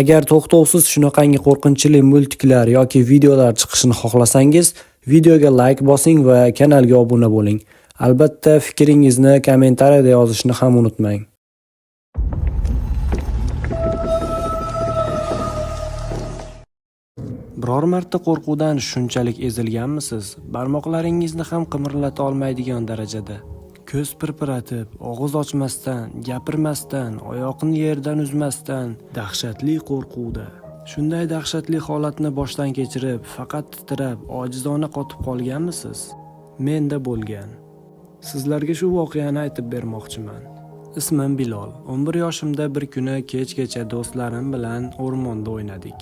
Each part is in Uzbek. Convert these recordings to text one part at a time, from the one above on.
Agar to'xtovsiz shunaqangi qo'rqinchli multiklar yoki videolar chiqishini xohlasangiz, videoga like bosing va kanalga obuna bo'ling. Albatta, fikringizni kommentariyada yozishni ham unutmang. Biror marta qo'rquvdan shunchalik ezilganmisiz? Barmoqlaringizni ham qimirlata olmaydigan darajada. Ko'z pirpiratib, og'iz ochmasdan, gapirmasdan, oyoqni yerdan uzmasdan, dahshatli qo'rquvda. Shunday dahshatli holatni boshdan kechirib, faqat titrab, ojizona qotib qolganmisiz? Menda bo'lgan. Sizlarga shu voqeani aytib bermoqchiman. Ismim Bilol. 11 yoshimda bir kuni kechgacha do'stlarim bilan o'rmonda o'ynadik.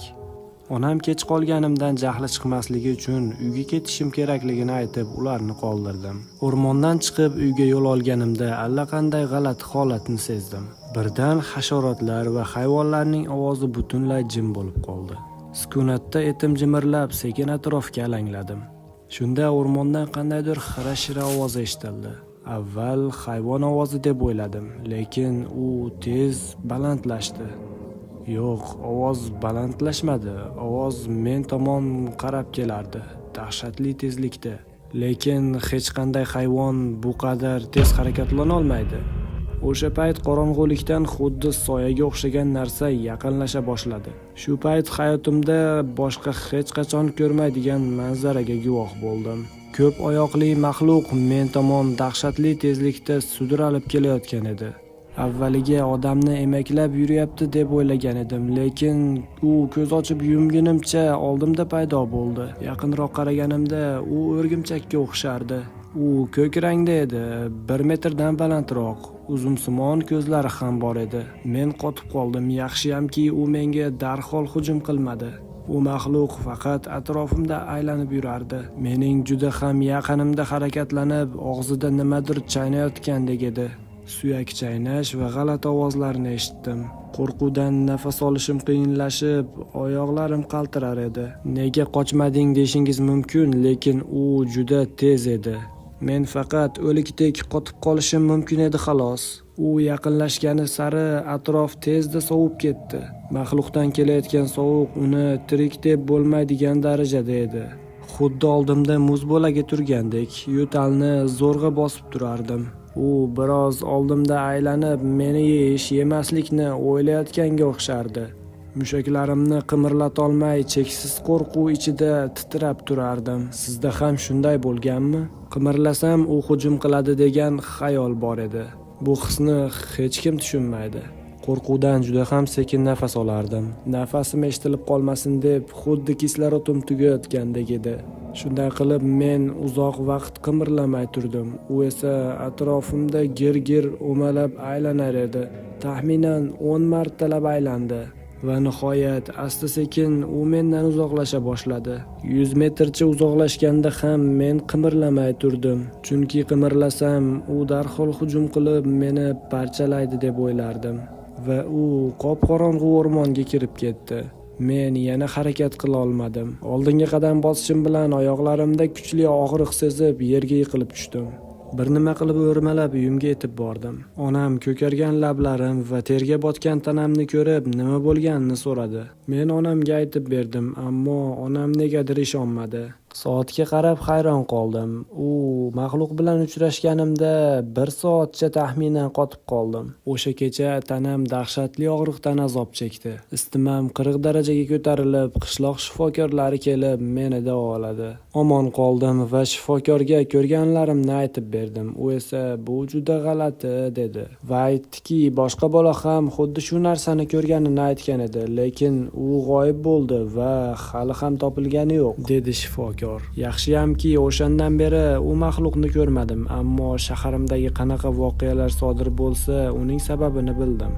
Onam kech qolganimdan jahli chiqmasligi uchun uyga ketishim kerakligini aytib, ularni qoldirdim. O'rmondan chiqib uyga yo'l olganimda allaqanday g'alati holatni sezdim. Birdan hasharotlar va hayvonlarning ovozi butunlay jim bo'lib qoldi. Sukunatda etim jimirlab, sekin atrofga alangladim. Shunda o'rmondan qandaydir xira-shira ovoz eshitildi. Avval hayvon ovozi deb o'yladim, lekin u tez balandlashdi. Yo'q, ovoz balandlashmadi. Ovoz men tomon qarab kelardi, dahshatli tezlikda. Lekin hech qanday hayvon bu qadar tez harakatlana olmaydi. O'sha payt qorong'ulikdan xuddi soyaga o'xshagan narsa yaqinlasha boshladi. Shu payt hayotimda boshqa hech qachon ko'rmaydigan manzaraga guvoh bo'ldim. Ko'p oyoqli maxluq men tomon dahshatli tezlikda sudralib kelayotgan edi. Avvaliga odamni emaklab yuryapti deb o'ylagan edim, lekin u ko'z ochib yumgunimcha oldimda paydo bo'ldi. Yaqinroq qaraganimda u o'rgimchakka o'xshardi. U ko'k rangda edi, 1 metrdan balandroq, uzumsimon ko'zlari ham bor edi. Men qotib qoldim. Yaxshiyamki u menga darhol hujum qilmadi. U maxluq faqat atrofimda aylanib yurardi. Mening juda ham yaqinimda harakatlanib, og'zida nimadir chaynayotgandek edi. Suyak chaynash va g'alati ovozlarni eshitdim. Qo'rquvdan nafas olishim qiyinlashib, oyoqlarim qaltirar edi. Nega qochmading deshingiz mumkin, lekin u juda tez edi. Men faqat o'likdek qotib qolishim mumkin edi xolos. U yaqinlashgani sari atrof tezda sovib ketdi. Maxluqdan kelayotgan sovuq uni tirik deb bo'lmaydigan darajada edi. Xuddi oldimda muz bo'lagi turgandek, yo'talni zo'rg'a bosib turardim. U biroz oldimda aylanib, meni yemaslikni o'ylayotganga o'xshardi. Mushaklarimni qimirlata olmay, cheksiz qo'rquv ichida titrab turardim. Sizda ham shunday bo'lganmi? Qimirlasam u hujum qiladi degan xayol bor edi. Bu hisni hech kim tushunmaydi. Qo'rquvdan juda ham sekin nafas olardim. Nafasim eshitilib qolmasin deb, xuddi kislorodum tugayotgandek edi. Shunday qilib men uzoq vaqt qimirlamay turdim. U esa atrofimda gir-gir o'malab aylanar edi. Taxminan 10 martalab aylandi va nihoyat asta-sekin u mendan uzoqlasha boshladi. 100 metrcha uzoqlashganda ham men qimirlamay turdim. Chunki qimirlasam u darhol hujum qilib meni parchalaydi deb o'ylardim. Va u qop-qorong'u o'rmonga kirib ketdi. Men yana harakat qila olmadim. Oldinga qadam bosishim bilan oyoqlarimda kuchli og'riq sezib, yerga yiqilib tushdim. Bir nima qilib o'rmalab uyimga yetib bordim. Onam ko'kargan lablarim va terga botgan tanamni ko'rib, nima bo'lganini so'radi. Men onamga aytib berdim, ammo onam negadir ishonmadi. Soatga qarab hayron qoldim. U maxluq bilan uchrashganimda 1 soatcha taxminan qotib qoldim. O'sha kecha tanam dahshatli og'riqdan azob chekdi. Isitmam 40 darajaga ko'tarilib, qishloq shifokorlari kelib meni davoladi. Omon qoldim va shifokorga ko'rganlarimni aytib berdim. U esa bu juda g'alati dedi va aytdiki, boshqa bola ham xuddi shu narsani ko'rganini aytgan edi, lekin u g'oyib bo'ldi va hali ham topilgani yo'q, dedi shifokor. Yaxshiyamki o'shandan beri u maxluqni ko'rmadim, ammo shaharimdagi qanaqa voqealar sodir bo'lsa, uning sababini bildim.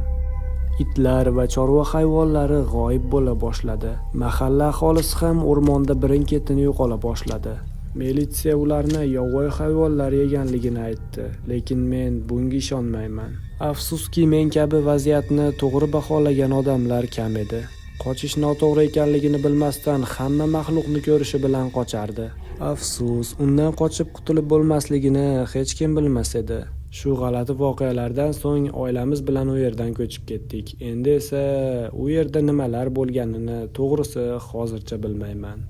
Itlar va chorva hayvonlari g'oyib bo'la boshladi. Mahalla aholisi ham o'rmonda birin-ketin yo'qola boshladi. Militsiya ularni yovvoyi hayvonlar yeganligini aytdi, lekin men bunga ishonmayman. Afsuski, men kabi vaziyatni to'g'ri baholagan odamlar kam edi. Qochish noto'g'ri ekanligini bilmasdan hamma maxluqni ko'rishi bilan qochardi. Afsus, undan qochib qutulib bo'lmasligini hech kim bilmas edi. Shu g'alati voqealardan so'ng oilamiz bilan u yerdan ko'chib ketdik. Endi esa u yerda nimalar bo'lganini to'g'risi hozircha bilmayman.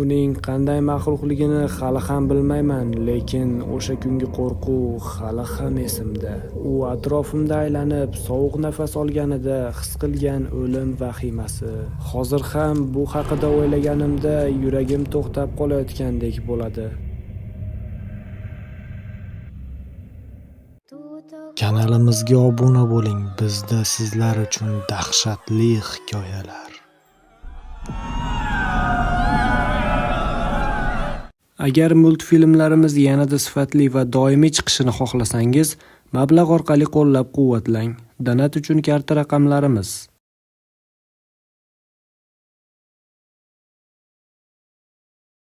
Uning qanday maxluqligini hali ham bilmayman, lekin o'sha kungi qo'rquv hali ham esimda. U atrofimda aylanib, sovuq nafas olganida his qilgan o'lim vahimasi. Hozir ham bu haqida o'ylaganimda yuragim to'xtab qolayotgandek bo'ladi. Kanalimizga obuna bo'ling. Bizda sizlar uchun dahshatli hikoyalar. Agar multfilmlarimiz yanada sifatli va doimiy chiqishini xohlasangiz, mablag' orqali qo'llab-quvvatlang. Donat uchun karta raqamlarimiz